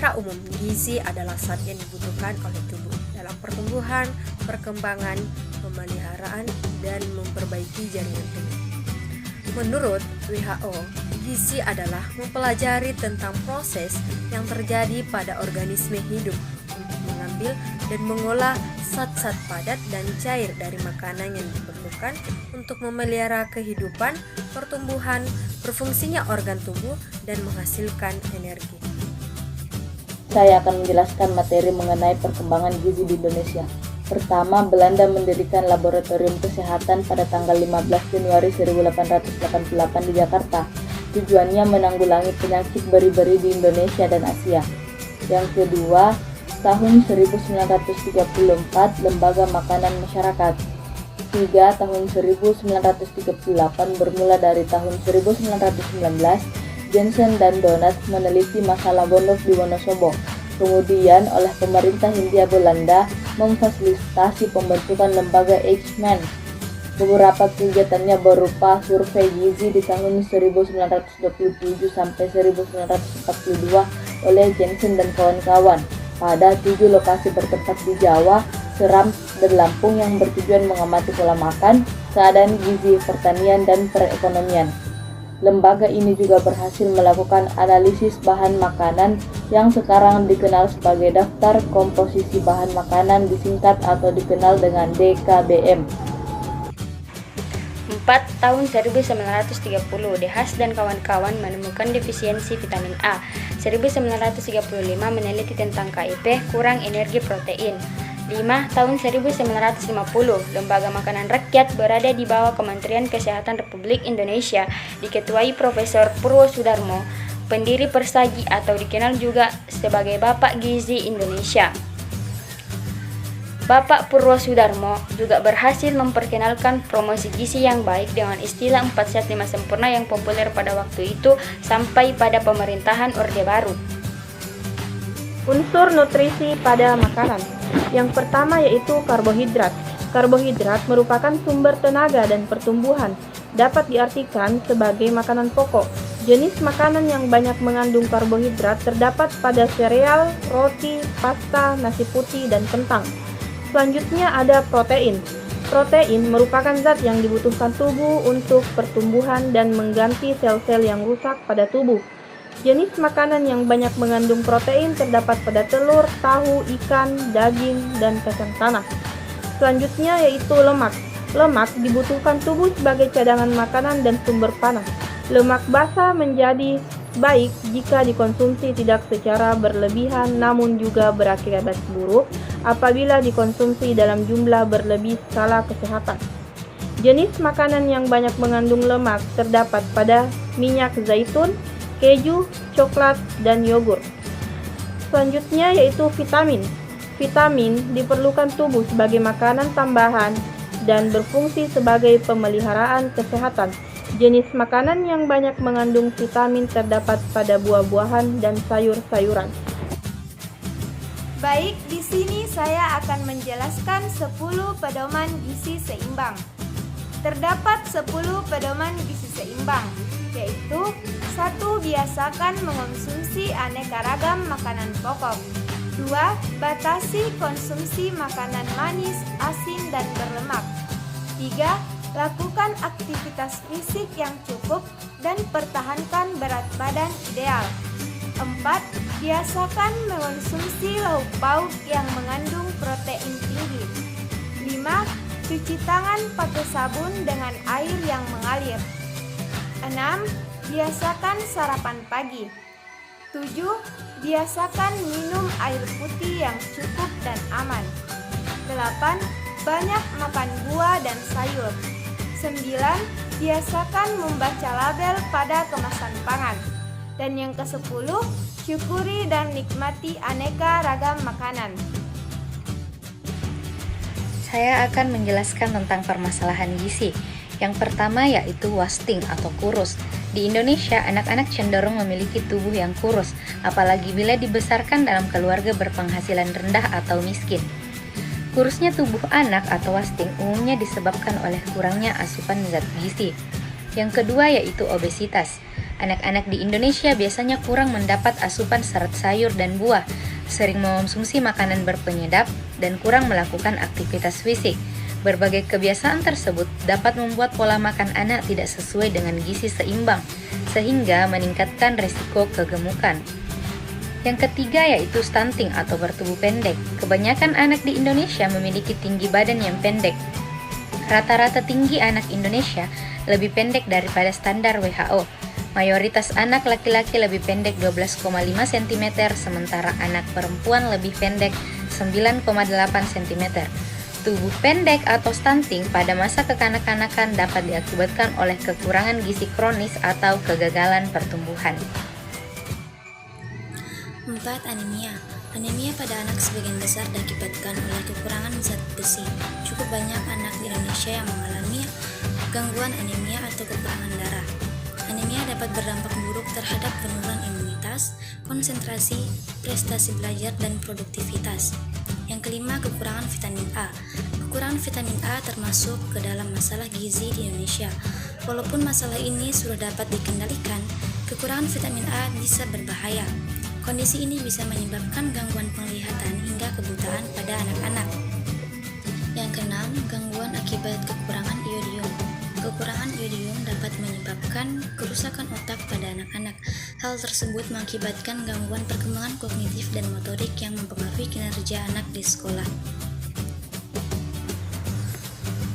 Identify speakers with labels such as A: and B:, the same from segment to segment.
A: Secara umum, gizi adalah zat yang dibutuhkan oleh tubuh dalam pertumbuhan, perkembangan, pemeliharaan, dan memperbaiki jaringan tubuh. Menurut WHO, gizi adalah mempelajari tentang proses yang terjadi pada organisme hidup untuk mengambil dan mengolah zat-zat padat dan cair dari makanan yang diperlukan untuk memelihara kehidupan, pertumbuhan, berfungsinya organ tubuh, dan menghasilkan energi.
B: Saya akan menjelaskan materi mengenai perkembangan gizi di Indonesia. Pertama, Belanda mendirikan Laboratorium Kesehatan pada tanggal 15 Januari 1888 di Jakarta. Tujuannya menanggulangi penyakit beri-beri di Indonesia dan Asia. Yang kedua, tahun 1934 Lembaga Makanan Masyarakat. 3. Tahun 1938 bermula dari tahun 1919 Jensen dan Donat meneliti masalah gondok di Wonosobo. Kemudian oleh pemerintah Hindia Belanda memfasilitasi pembentukan lembaga Eichmann. Beberapa kegiatannya berupa survei gizi di tahun 1927 sampai 1942 oleh Jensen dan kawan-kawan pada 7 lokasi bertempat di Jawa, Seram, dan Lampung yang bertujuan mengamati pola makan, keadaan gizi, pertanian, dan perekonomian. Lembaga ini juga berhasil melakukan analisis bahan makanan yang sekarang dikenal sebagai Daftar Komposisi Bahan Makanan disingkat atau dikenal dengan DKBM.
C: 4. Tahun 1930, De Haas dan kawan-kawan menemukan defisiensi vitamin A. 1935 meneliti tentang KIP, kurang energi protein. 5. Tahun 1950, Lembaga Makanan Rakyat berada di bawah Kementerian Kesehatan Republik Indonesia, diketuai Profesor Purwosudarmo, pendiri Persagi atau dikenal juga sebagai Bapak Gizi Indonesia. Bapak Purwosudarmo juga berhasil memperkenalkan promosi gizi yang baik dengan istilah 4 sehat 5 sempurna yang populer pada waktu itu sampai pada pemerintahan Orde Baru.
D: Unsur nutrisi pada makanan. Yang pertama yaitu karbohidrat. Karbohidrat merupakan sumber tenaga dan pertumbuhan. Dapat diartikan sebagai makanan pokok. Jenis makanan yang banyak mengandung karbohidrat terdapat pada sereal, roti, pasta, nasi putih, dan kentang. Selanjutnya ada protein. Protein merupakan zat yang dibutuhkan tubuh untuk pertumbuhan dan mengganti sel-sel yang rusak pada tubuh. Jenis makanan yang banyak mengandung protein terdapat pada telur, tahu, ikan, daging, dan kacang tanah. Selanjutnya yaitu lemak. Lemak dibutuhkan tubuh sebagai cadangan makanan dan sumber panah. Lemak basah menjadi baik jika dikonsumsi tidak secara berlebihan namun juga berakibat buruk apabila dikonsumsi dalam jumlah berlebih skala kesehatan. Jenis makanan yang banyak mengandung lemak terdapat pada minyak zaitun, keju, coklat, dan yogurt. Selanjutnya yaitu vitamin. Vitamin diperlukan tubuh sebagai makanan tambahan dan berfungsi sebagai pemeliharaan kesehatan. Jenis makanan yang banyak mengandung vitamin terdapat pada buah-buahan dan sayur-sayuran.
E: Baik, di sini saya akan menjelaskan 10 pedoman gizi seimbang. Terdapat 10 pedoman gizi seimbang, yaitu 1. Biasakan mengonsumsi aneka ragam makanan pokok. 2. Batasi konsumsi makanan manis, asin, dan berlemak. 3. Lakukan aktivitas fisik yang cukup dan pertahankan berat badan ideal. 4. Biasakan mengonsumsi lauk pauk yang mengandung protein tinggi. 5. Cuci tangan pakai sabun dengan air yang mengalir. 6. Biasakan sarapan pagi. 7. Biasakan minum air putih yang cukup dan aman. 8. Banyak makan buah dan sayur. 9. Biasakan membaca label pada kemasan pangan. Dan yang ke-10, syukuri dan nikmati aneka ragam makanan.
F: Saya akan menjelaskan tentang permasalahan gizi. Yang pertama yaitu wasting atau kurus. Di Indonesia, anak-anak cenderung memiliki tubuh yang kurus, apalagi bila dibesarkan dalam keluarga berpenghasilan rendah atau miskin. Kurusnya tubuh anak atau wasting umumnya disebabkan oleh kurangnya asupan zat gizi. Yang kedua yaitu obesitas. Anak-anak di Indonesia biasanya kurang mendapat asupan serat sayur dan buah, sering mengonsumsi makanan berpenyedap, dan kurang melakukan aktivitas fisik. Berbagai kebiasaan tersebut dapat membuat pola makan anak tidak sesuai dengan gizi seimbang, sehingga meningkatkan risiko kegemukan. Yang ketiga yaitu stunting atau bertubuh pendek. Kebanyakan anak di Indonesia memiliki tinggi badan yang pendek. Rata-rata tinggi anak Indonesia lebih pendek daripada standar WHO. Mayoritas anak laki-laki lebih pendek 12,5 cm, sementara anak perempuan lebih pendek 9,8 cm. Tubuh pendek atau stunting pada masa kekanak-kanakan dapat diakibatkan oleh kekurangan gizi kronis atau kegagalan pertumbuhan.
G: 4. Anemia. Anemia pada anak sebagian besar diakibatkan oleh kekurangan zat besi. Cukup banyak anak di Indonesia yang mengalami gangguan anemia atau kekurangan darah. Anemia dapat berdampak buruk terhadap penurunan imunitas, konsentrasi, prestasi belajar, dan produktivitas. Yang kelima, kekurangan vitamin A. Kekurangan vitamin A termasuk ke dalam masalah gizi di Indonesia. Walaupun masalah ini sudah dapat dikendalikan, kekurangan vitamin A bisa berbahaya. Kondisi ini bisa menyebabkan gangguan penglihatan hingga kebutaan pada anak-anak. Yang keenam, gangguan akibat kekurangan iodium. Kekurangan iodium dapat menyebabkan kerusakan otak pada anak-anak. Hal tersebut mengakibatkan gangguan perkembangan kognitif dan motorik yang mempengaruhi kinerja anak di sekolah.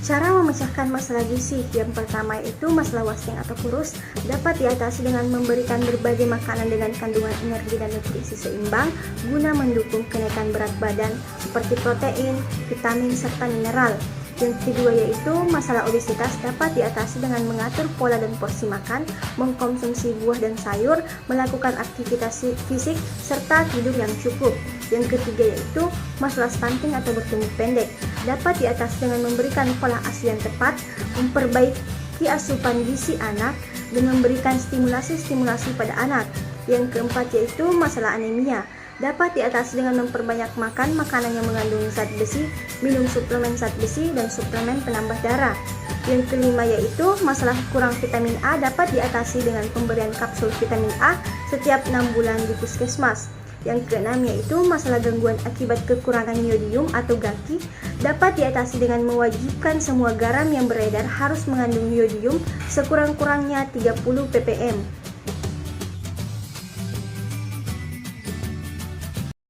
D: Cara memecahkan masalah gizi yang pertama yaitu masalah wasting atau kurus dapat diatasi dengan memberikan berbagai makanan dengan kandungan energi dan nutrisi seimbang guna mendukung kenaikan berat badan seperti protein, vitamin, serta mineral. Yang kedua yaitu masalah obesitas dapat diatasi dengan mengatur pola dan porsi makan, mengkonsumsi buah dan sayur, melakukan aktivitas fisik, serta tidur yang cukup. Yang ketiga yaitu masalah stunting atau bertubuh pendek dapat diatasi dengan memberikan pola asuh yang tepat, memperbaiki asupan gizi anak, dan memberikan stimulasi pada anak. Yang keempat yaitu masalah anemia dapat diatasi dengan memperbanyak makan makanan yang mengandung zat besi, minum suplemen zat besi, dan suplemen penambah darah. Yang kelima yaitu masalah kurang vitamin A dapat diatasi dengan pemberian kapsul vitamin A setiap 6 bulan di puskesmas. Yang keenam yaitu masalah gangguan akibat kekurangan iodium atau GAKI dapat diatasi dengan mewajibkan semua garam yang beredar harus mengandung iodium sekurang-kurangnya 30 ppm.